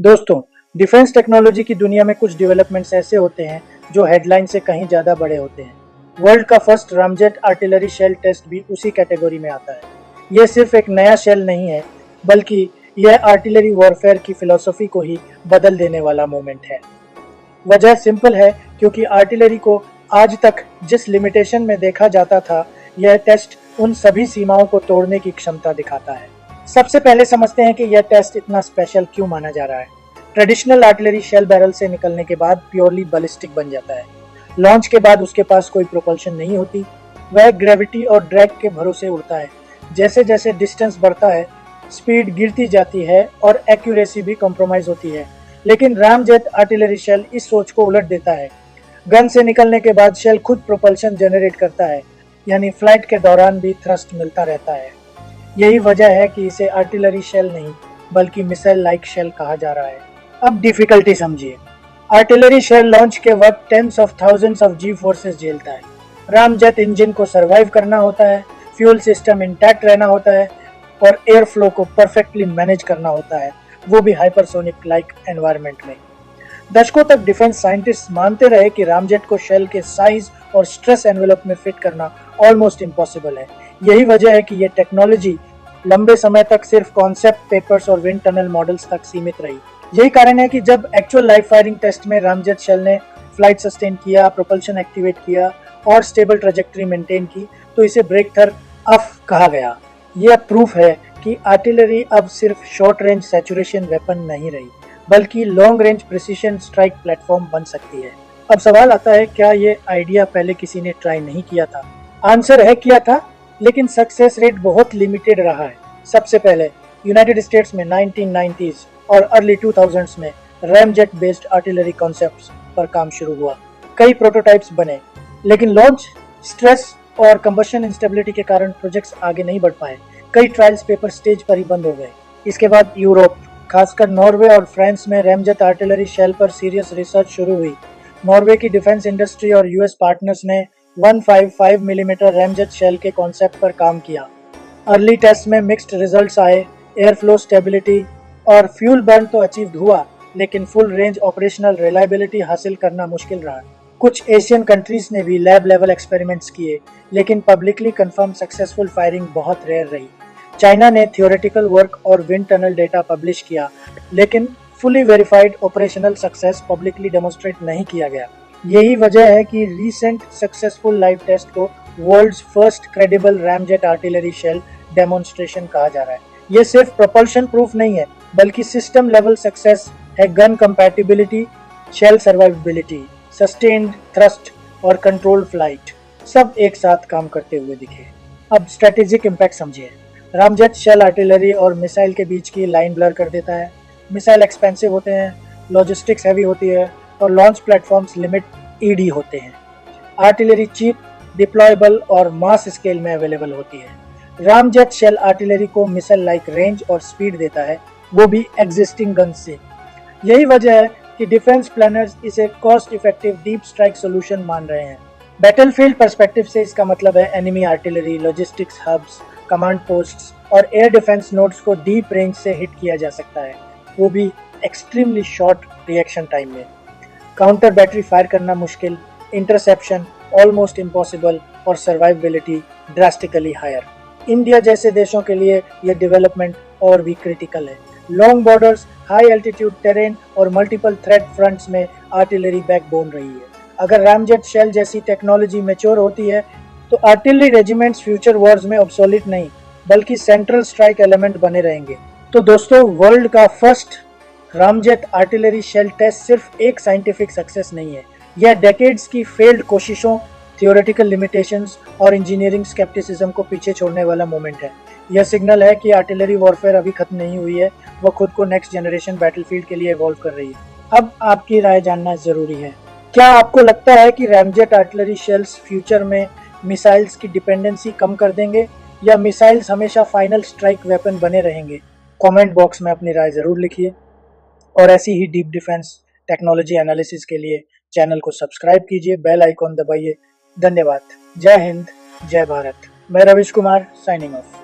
दोस्तों, defence technology की दुनिया में कुछ डेवलपमेंट्स ऐसे होते हैं जो हेडलाइन से कहीं ज़्यादा बड़े होते हैं। वर्ल्ड का first ramjet artillery shell test भी उसी कैटेगरी में आता है। यह सिर्फ एक नया शेल नहीं है, बल्कि यह आर्टिलरी वॉरफेयर की फिलॉसफी को ही बदल देने वाला मोमेंट है। वजह सिंपल है, क्योंकि आर्टिलरी को आज तक जिस लिमिटेशन में देखा जाता था, यह टेस्ट उन सभी सीमाओं को तोड़ने की क्षमता दिखाता है। सबसे पहले समझते हैं कि यह टेस्ट इतना स्पेशल क्यों माना जा रहा है। ट्रेडिशनल आर्टिलरी शेल बैरल से निकलने के बाद प्योरली बैलिस्टिक बन जाता है। लॉन्च के बाद उसके पास कोई प्रोपल्शन नहीं होती, वह ग्रेविटी और ड्रैग के भरोसे उड़ता है। जैसे जैसे डिस्टेंस बढ़ता है, स्पीड गिरती जाती है और एक्यूरेसी भी कॉम्प्रोमाइज होती है। लेकिन रामजेट आर्टिलरी शेल इस सोच को उलट देता है। गन से निकलने के बाद शेल खुद प्रोपल्शन जनरेट करता है, यानी फ्लाइट के दौरान भी थ्रस्ट मिलता रहता है। यही वजह है कि इसे आर्टिलरी शेल नहीं, बल्कि मिसाइल लाइक शेल कहा जा रहा है। अब डिफिकल्टी समझिए। आर्टिलरी शेल लॉन्च के वक्त tens of thousands of G forces झेलता है। रामजेट इंजन को सरवाइव करना होता है, फ्यूल सिस्टम इंटैक्ट रहना होता है और एयर फ्लो को परफेक्टली मैनेज करना होता है, वो भी हाइपरसोनिक लाइक एनवायरनमेंट में। दशकों तक डिफेंस साइंटिस्ट मानते रहे कि रामजेट को शेल के साइज और स्ट्रेस एनवेलप में फिट करना ऑलमोस्ट इम्पॉसिबल है। यही वजह है कि यह टेक्नोलॉजी लंबे समय तक सिर्फ कॉन्सेप्ट पेपर्स और विंड टनल मॉडल्स तक सीमित रही। यही कारण है कि जब एक्चुअल लाइव फायरिंग टेस्ट में रामजेट शेल ने फ्लाइट सस्टेन किया, प्रोपल्शन एक्टिवेट किया और स्टेबल ट्रेजेक्टरी मेंटेन की, तो इसे ब्रेक थर अफ कहा गया। यह प्रूफ है कि आर्टिलरी अब सिर्फ शॉर्ट रेंज सैचुरेशन वेपन नहीं रही, बल्कि long range precision strike platform बन सकती है। अब सवाल आता है, क्या ये आइडिया पहले किसी ने ट्राई नहीं किया था? आंसर है, किया था, लेकिन सक्सेस रेट बहुत लिमिटेड रहा है। सबसे पहले यूनाइटेड स्टेट्स में 1990s और अर्ली 2000s में रैमजेट बेस्ड आर्टिलरी कॉन्सेप्ट्स पर काम शुरू हुआ। कई प्रोटोटाइप्स बने, लेकिन लॉन्च स्ट्रेस और कंबशन इंस्टेबिलिटी के कारण प्रोजेक्ट्स आगे नहीं बढ़ पाए। कई ट्रायल्स पेपर स्टेज पर ही बंद हो गए। इसके बाद यूरोप, खासकर नॉर्वे और फ्रांस में रैमजेट आर्टिलरी शेल पर सीरियस रिसर्च शुरू हुई। नॉर्वे की डिफेंस इंडस्ट्री और यूएस पार्टनर्स ने 155 मिलीमीटर रैमजेट शेल के कॉन्सेप्ट पर काम किया। अर्ली टेस्ट में मिक्स्ड रिजल्ट्स आए। एयर फ्लो स्टेबिलिटी और फ्यूल बर्न तो अचीव हुआ, लेकिन फुल रेंज ऑपरेशनल रिलायबिलिटी हासिल करना मुश्किल रहा। कुछ एशियन कंट्रीज ने भी लैब लेवल एक्सपेरिमेंट्स किए, लेकिन पब्लिकली कंफर्म सक्सेसफुल फायरिंग बहुत रेयर रही। चाइना ने थियोरेटिकल वर्क और विंड टनल डेटा पब्लिश किया, लेकिन fully verified operational success publicly demonstrate नहीं किया गया। यही वजह है कि रीसेंट सक्सेसफुल लाइव टेस्ट को world's first credible ramjet artillery shell demonstration कहा जा रहा है। यह सिर्फ प्रोपल्शन प्रूफ नहीं है, बल्कि सिस्टम लेवल सक्सेस है। Gun compatibility, shell survivability, sustained thrust और कंट्रोल्ड फ्लाइट सब एक साथ काम करते हुए दिखे। अब स्ट्रेटेजिक इम्पैक्ट समझिए। रामजेट शेल आर्टिलरी और मिसाइल के बीच की लाइन ब्लर कर देता है। मिसाइल एक्सपेंसिव होते हैं, लॉजिस्टिक्स हैवी होती है और लॉन्च प्लेटफॉर्म्स लिमिट ईडी होते हैं। आर्टिलरी चीप, डिप्लॉयबल और मास स्केल में अवेलेबल होती है। रामजेट शेल आर्टिलरी को मिसाइल लाइक रेंज और स्पीड देता है, वो भी एग्जिस्टिंग गन से। यही वजह है कि डिफेंस प्लानर्स इसे cost effective deep strike solution मान रहे हैं। बैटलफील्ड पर्सपेक्टिव से इसका मतलब है enemy artillery, logistics hubs, command posts और एयर डिफेंस नोड्स को डीप रेंज से हिट किया जा सकता है, वो भी एक्सट्रीमली शॉर्ट रिएक्शन टाइम में। काउंटर बैटरी फायर करना मुश्किल, इंटरसेप्शन ऑलमोस्ट इम्पॉसिबल और सर्वाइवेबिलिटी ड्रास्टिकली हायर। इंडिया जैसे देशों के लिए यह डेवलपमेंट और भी क्रिटिकल है। Long borders, high altitude terrain और मल्टीपल थ्रेट फ्रंट्स में आर्टिलरी बैकबोन रही है। अगर रामजेट शेल जैसी टेक्नोलॉजी मैच्योर होती है, तो आर्टिलरी रेजिमेंट्स फ्यूचर वॉर्स में ऑब्सोलीट नहीं, बल्कि सेंट्रल स्ट्राइक एलिमेंट बने रहेंगे। तो दोस्तों, वर्ल्ड का first ramjet artillery shell test सिर्फ एक साइंटिफिक सक्सेस नहीं है, यह डेकेड्स की फेल्ड कोशिशों, थियोरेटिकल लिमिटेशंस और इंजीनियरिंग स्केप्टिसिज्म को पीछे छोड़ने वाला मोमेंट है। यह सिग्नल है कि आर्टिलरी वॉरफेयर अभी खत्म नहीं हुई है, वह खुद को नेक्स्ट जनरेशन बैटलफील्ड के लिए इवॉल्व कर रही है। अब आपकी राय जानना जरूरी है। क्या आपको लगता है कि रामजेट आर्टिलरी शेल्स फ्यूचर में मिसाइल्स की डिपेंडेंसी कम कर देंगे, या मिसाइल्स हमेशा फाइनल स्ट्राइक वेपन बने रहेंगे? कमेंट बॉक्स में अपनी राय जरूर लिखिए और ऐसी ही डीप डिफेंस टेक्नोलॉजी एनालिसिस के लिए चैनल को सब्सक्राइब कीजिए, बेल आइकॉन दबाइए। धन्यवाद। जय हिंद, जय भारत। मैं रविश कुमार, साइनिंग ऑफ।